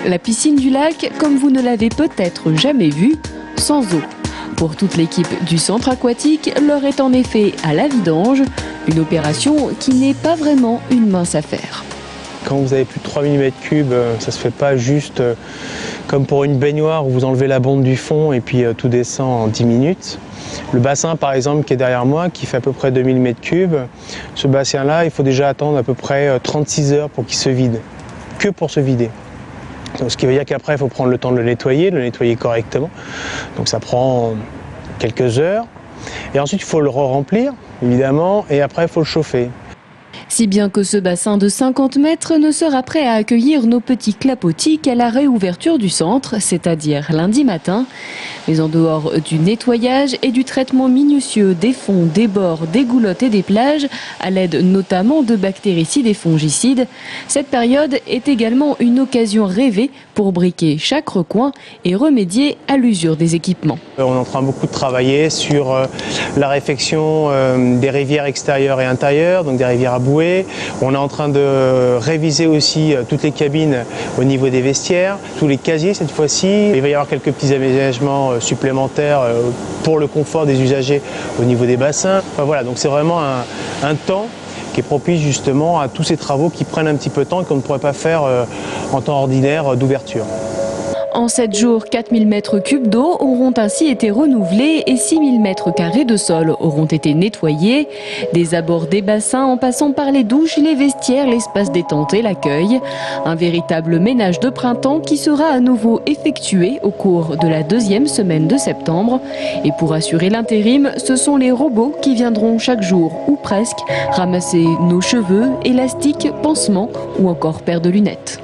La piscine du lac, comme vous ne l'avez peut-être jamais vue, sans eau. Pour toute l'équipe du centre aquatique, l'heure est en effet à la vidange, une opération qui n'est pas vraiment une mince affaire. Quand vous avez plus de 3000 m3, ça se fait pas juste comme pour une baignoire où vous enlevez la bonde du fond et puis tout descend en 10 minutes. Le bassin par exemple qui est derrière moi, qui fait à peu près 2000 m3, ce bassin-là, il faut déjà attendre à peu près 36 heures pour qu'il se vide, que pour se vider. Donc, ce qui veut dire qu'après, il faut prendre le temps de le nettoyer correctement. Donc ça prend quelques heures. Et ensuite, il faut le remplir, évidemment, et après, il faut le chauffer. Si bien que ce bassin de 50 mètres ne sera prêt à accueillir nos petits clapotis qu'à la réouverture du centre, c'est-à-dire lundi matin. Mais en dehors du nettoyage et du traitement minutieux des fonds, des bords, des goulottes et des plages, à l'aide notamment de bactéricides et fongicides, cette période est également une occasion rêvée pour briquer chaque recoin et remédier à l'usure des équipements. On est en train beaucoup de travailler sur la réfection des rivières extérieures et intérieures, donc des rivières à bouée. On est en train de réviser aussi toutes les cabines au niveau des vestiaires, tous les casiers cette fois-ci. Il va y avoir quelques petits aménagements supplémentaires pour le confort des usagers au niveau des bassins. Enfin, voilà, donc c'est vraiment un temps qui est propice justement à tous ces travaux qui prennent un petit peu de temps et qu'on ne pourrait pas faire en temps ordinaire d'ouverture. En 7 jours, 4000 m3 d'eau auront ainsi été renouvelés et 6000 m² de sol auront été nettoyés. Des abords des bassins en passant par les douches, les vestiaires, l'espace détente et l'accueil. Un véritable ménage de printemps qui sera à nouveau effectué au cours de la 2e semaine de septembre. Et pour assurer l'intérim, ce sont les robots qui viendront chaque jour ou presque ramasser nos cheveux, élastiques, pansements ou encore paires de lunettes.